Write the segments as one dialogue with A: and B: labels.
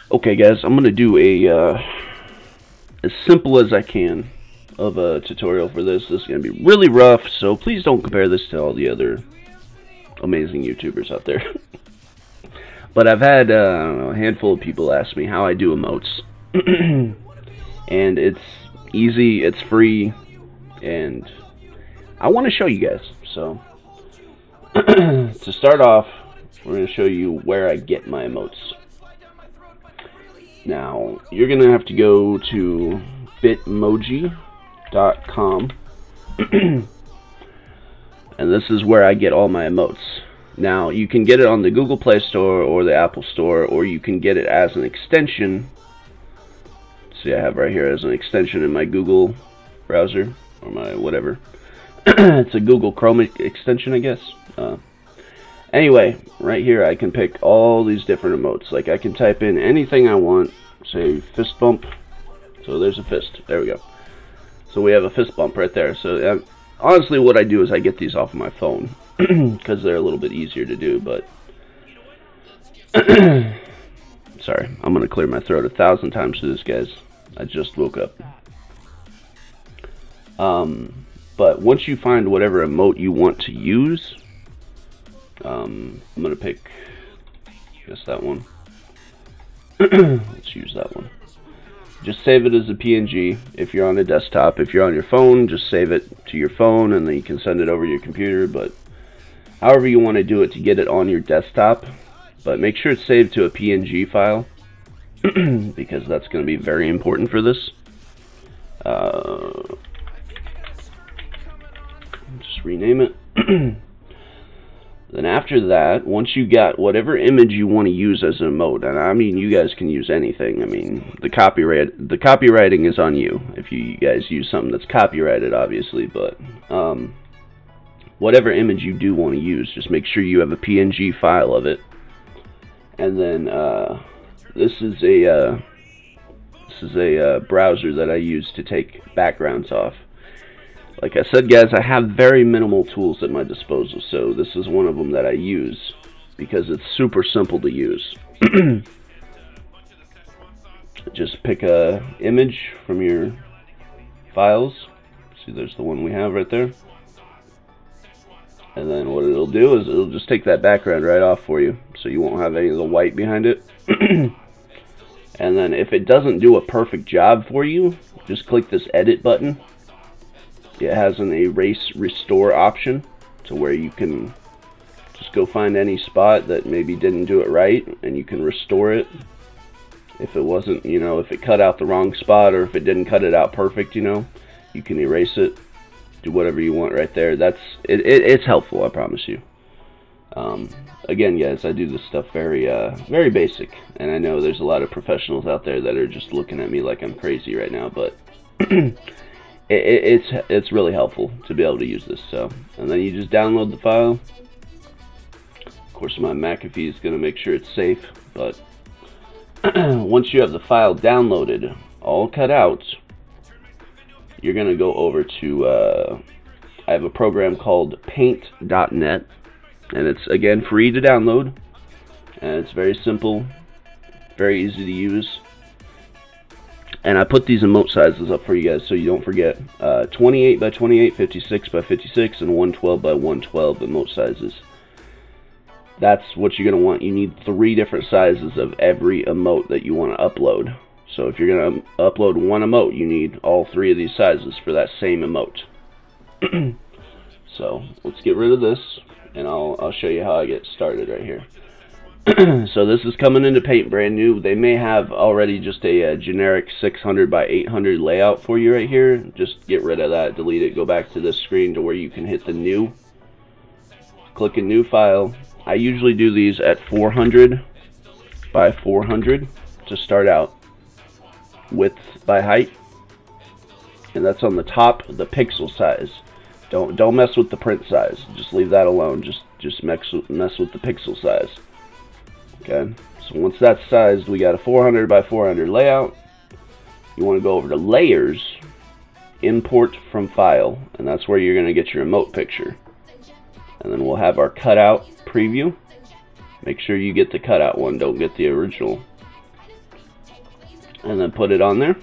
A: Okay, guys, I'm gonna do a as simple as I can of a tutorial for this. This is gonna be really rough, so please don't compare this to all the other amazing YouTubers out there. But I've had I don't know, a handful of people ask me how I do emotes, and it's easy, it's free, and I want to show you guys. So to start off, we're going to show you where I get my emotes. Now, you're going to have to go to bitmoji.com, and this is where I get all my emotes. Now, you can get it on the Google Play Store or the Apple Store, or you can get it as an extension. See, I have right here as an extension in my Google browser, or my whatever. It's a Google Chrome extension, I guess. Anyway, right here I can pick all these different emotes. Like, I can type in anything I want, say fist bump. So there's a fist. There we go. So we have a fist bump right there. So honestly, what I do is I get these off of my phone because they're a little bit easier to do. But sorry, I'm gonna clear my throat 1,000 times for this, guys. I just woke up. But once you find whatever emote you want to use, I'm gonna pick, I guess that one. Let's use that one. Just save it as a PNG if you're on a desktop. If you're on your phone, just save it to your phone and then you can send it over to your computer. But however you want to do it to get it on your desktop, but make sure it's saved to a PNG file because that's going to be very important for this. Just rename it. Then after that, once you got whatever image you want to use as an emote, and I mean you guys can use anything. I mean the copywriting is on you if you guys use something that's copyrighted, obviously. But whatever image you do want to use, just make sure you have a PNG file of it. And then this is a browser that I use to take backgrounds off. Like I said, guys, I have very minimal tools at my disposal, so this is one of them that I use because it's super simple to use. Just pick a image from your files. See, there's the one we have right there. And then what it'll do is it'll just take that background right off for you, so you won't have any of the white behind it. And then if it doesn't do a perfect job for you, just click this edit button. It has an erase restore option to where you can just go find any spot that maybe didn't do it right and you can restore it. If it wasn't, you know, if it cut out the wrong spot or if it didn't cut it out perfect, you know, you can erase it. Do whatever you want right there. It's helpful, I promise you. Again, guys, I do this stuff very basic, and I know there's a lot of professionals out there that are just looking at me like I'm crazy right now, but it's really helpful to be able to use this. So, and then you just download the file. Of course, my McAfee is going to make sure it's safe, but once you have the file downloaded, all cut out, you're going to go over to, I have a program called paint.net, and it's, again, free to download, and it's very simple, very easy to use. And I put these emote sizes up for you guys so you don't forget. 28 by 28, 56 by 56, and 112 by 112 emote sizes. That's what you're going to want. You need 3 different sizes of every emote that you want to upload. So if you're going to upload one emote, you need all 3 of these sizes for that same emote. So let's get rid of this, and I'll show you how I get started right here. So this is coming into Paint brand new. They may have already just a generic 600 by 800 layout for you right here. Just get rid of that, delete it, go back to this screen to where you can hit the new. Click a new file. I usually do these at 400 by 400 to start out. Width by height, and that's on the top, the pixel size. Don't mess with the print size. Just leave that alone. Just mess with the pixel size. Okay. So once that's sized, we got a 400 by 400 layout. You want to go over to layers, import from file, and that's where you're going to get your emote picture. And then we'll have our cutout preview. Make sure you get the cutout one. Don't get the original. and then put it on there.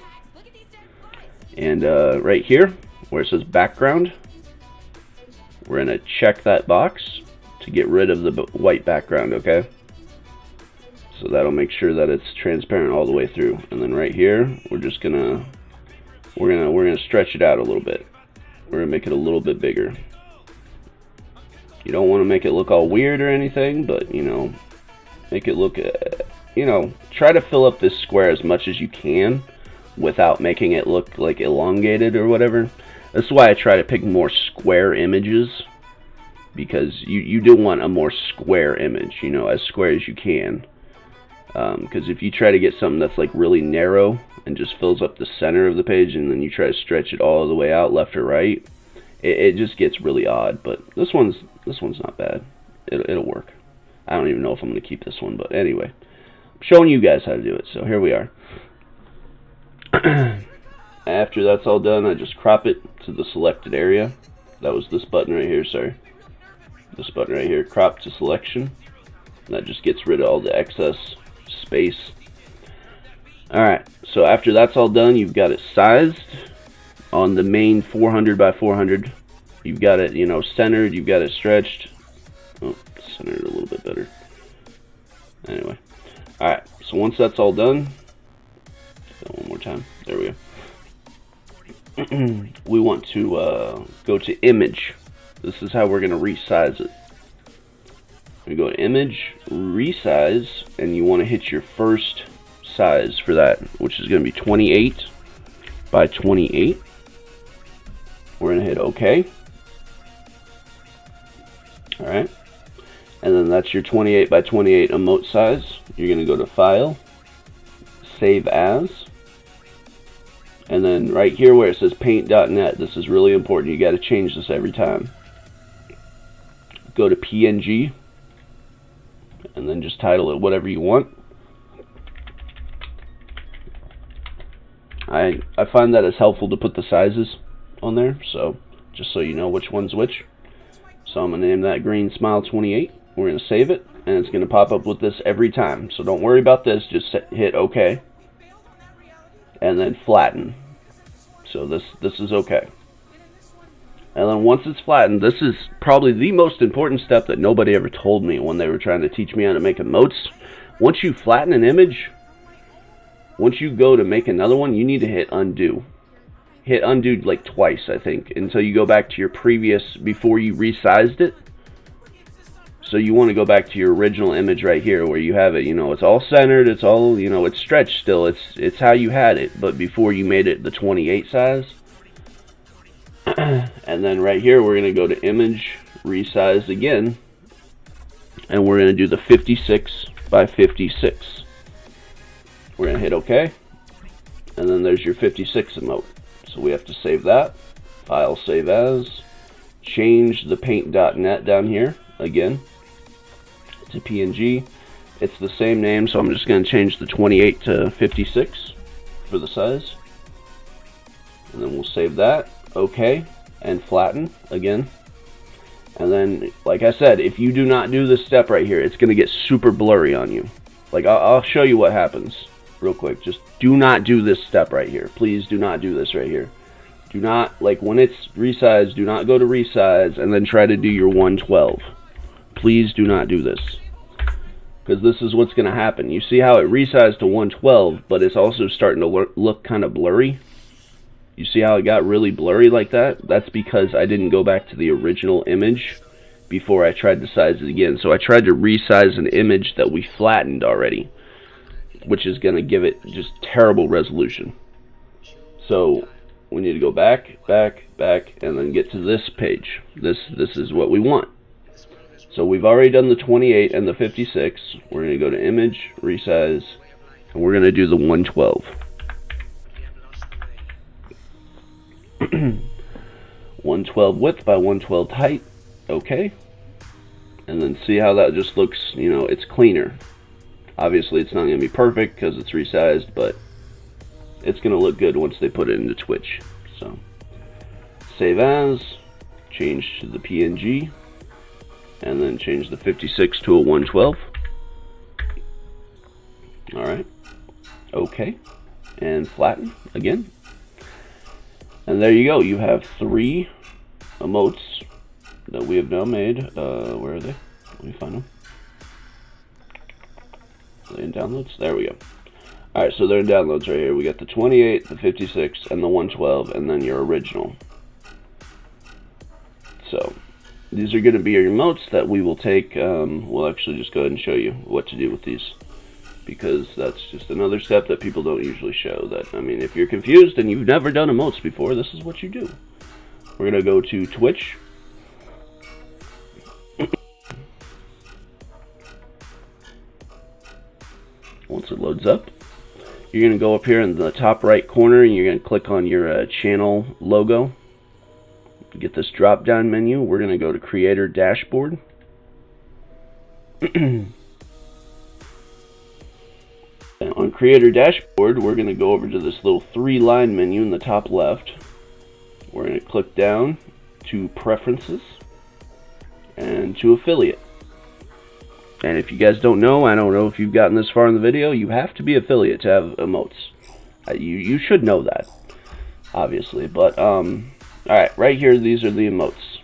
A: And right here where it says background, we're going to check that box to get rid of the white background, okay? So that'll make sure that it's transparent all the way through. And then right here, we're just gonna stretch it out a little bit. We're gonna make it a little bit bigger. You don't want to make it look all weird or anything, but you know, make it look, you know, try to fill up this square as much as you can without making it look like elongated or whatever. That's why I try to pick more square images, because you do want a more square image, you know, as square as you can. Because if you try to get something that's like really narrow and just fills up the center of the page, and then you try to stretch it all the way out left or right, it just gets really odd. But this one's not bad. It'll work. I don't even know if I'm going to keep this one, but anyway, I'm showing you guys how to do it. So here we are. After that's all done, I just crop it to the selected area. That was this button right here. Sorry, this button right here. Crop to selection. And that just gets rid of all the excess space. Alright, so after that's all done, you've got it sized on the main 400 by 400. You've got it, you know, centered. You've got it stretched. Oh, centered a little bit better. Anyway, alright, so once that's all done, one more time. There we go. We want to go to image. This is how we're going to resize it. We go to image, resize, and you want to hit your first size for that, which is going to be 28 by 28. We're going to hit OK. Alright. And then that's your 28 by 28 emote size. You're going to go to File, Save As. And then right here where it says paint.net, this is really important. You got to change this every time. Go to PNG. And then just title it whatever you want. I find that it's helpful to put the sizes on there, so just so you know which one's which. So I'm going to name that Green Smile 28. We're going to save it, and it's going to pop up with this every time. So don't worry about this, just hit OK. And then flatten. So this is OK. And then once it's flattened, this is probably the most important step that nobody ever told me when they were trying to teach me how to make emotes. Once you flatten an image, once you go to make another one, you need to hit undo. Hit undo like twice, I think, until you go back to your previous, before you resized it. So you want to go back to your original image right here where you have it, you know, it's all centered, it's all, you know, it's stretched still, it's how you had it, but before you made it the 28 size. And then right here we're going to go to image, resize again, and we're going to do the 56 by 56. We're going to hit OK, and then there's your 56 emote. So we have to save that, File, Save As, change the paint.net down here again to PNG. It's the same name, so I'm just going to change the 28 to 56 for the size, and then we'll save that. OK, and flatten again. And then, like I said, if you do not do this step right here, it's going to get super blurry on you. Like, I'll show you what happens real quick. Just do not do this step right here. Please do not do this right here. Do not, like, when it's resized, do not go to resize and then try to do your 112. Please do not do this, because this is what's going to happen. You see how it resized to 112, but it's also starting to look kind of blurry. You see how it got really blurry like that? That's because I didn't go back to the original image before I tried to size it again. So I tried to resize an image that we flattened already, which is going to give it just terrible resolution. So we need to go back, and then get to this page. This is what we want. So we've already done the 28 and the 56. We're going to go to image, resize, and we're going to do the 112. 112 width by 112 height. Okay. And then see how that just looks, you know, it's cleaner. Obviously it's not going to be perfect because it's resized, but it's going to look good once they put it into Twitch. So save as, change to the PNG, and then change the 56 to a 112. Alright. Okay. and flatten again. And there you go. You have 3 emotes that we have now made. Where are they? Let me find them. Are they in downloads? There we go. Alright, so they're in downloads right here. We got the 28, the 56, and the 112, and then your original. So, these are going to be your emotes that we will take. We'll actually just go ahead and show you what to do with these, because that's just another step that people don't usually show. That, I mean, if you're confused and you've never done emotes before, this is what you do. We're going to go to Twitch. Once it loads up, you're going to go up here in the top right corner and you're going to click on your channel logo. Get this drop down menu. We're going to go to Creator Dashboard. And on Creator Dashboard, we're going to go over to this little 3-line menu in the top left. We're going to click down to Preferences and to Affiliate. And if you guys don't know, I don't know if you've gotten this far in the video, you have to be affiliate to have emotes. You should know that, obviously. But, alright, right here, these are the emotes.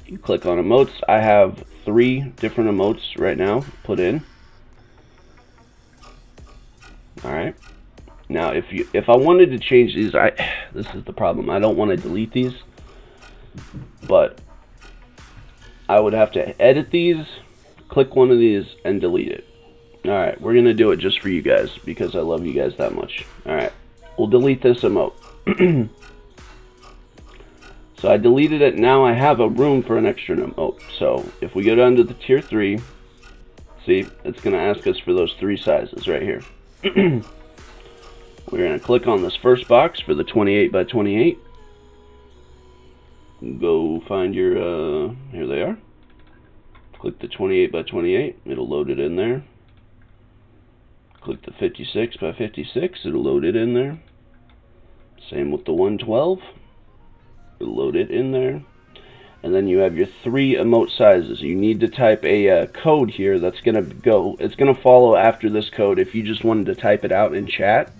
A: You click on emotes. I have 3 different emotes right now put in. Alright. Now, if I wanted to change these, this is the problem. I don't want to delete these, but I would have to edit these, click one of these, and delete it. Alright, we're going to do it just for you guys, because I love you guys that much. Alright, we'll delete this emote. So I deleted it. Now I have a room for an extra emote. So if we go down to the tier 3, see, it's going to ask us for those 3 sizes right here. We're going to click on this first box for the 28 by 28. Go find your, here they are. Click the 28 by 28, it'll load it in there. Click the 56 by 56, it'll load it in there. Same with the 112, it'll load it in there. And then you have your 3 emote sizes. You need to type a code here that's going to go, it's going to follow after this code. If you just wanted to type it out in chat,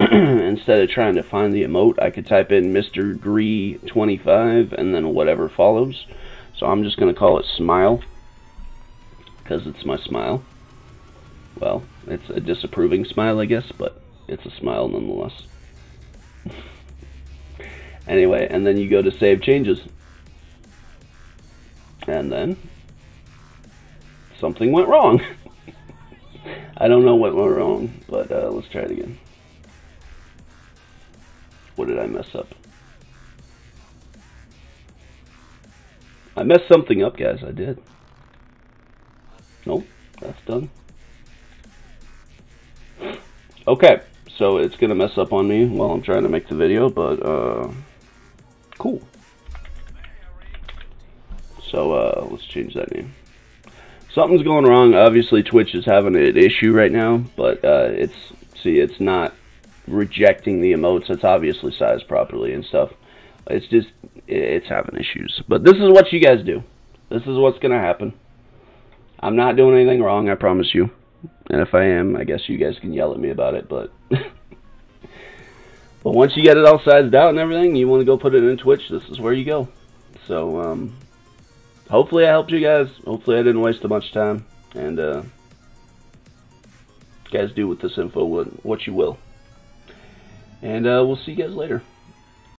A: instead of trying to find the emote, I could type in Mr. Gree 25 and then whatever follows. So I'm just going to call it smile, because it's my smile. Well, it's a disapproving smile, I guess, but it's a smile nonetheless. Anyway, and then you go to save changes. And then something went wrong. I don't know what went wrong, but let's try it again. What did I mess up? I messed something up, guys. I did. Nope, that's done. Okay, so it's gonna mess up on me while I'm trying to make the video, but cool. So let's change that name. Something's going wrong. Obviously Twitch is having an issue right now, but it's not rejecting the emotes. It's obviously sized properly and stuff. It's just, it's having issues. But this is what you guys do. This is what's gonna happen. I'm not doing anything wrong, I promise you. And if I am, I guess you guys can yell at me about it, but but once you get it all sized out and everything, you want to go put it in Twitch, this is where you go. So hopefully I helped you guys. Hopefully I didn't waste too much time. And guys, do with this info what you will. And we'll see you guys later.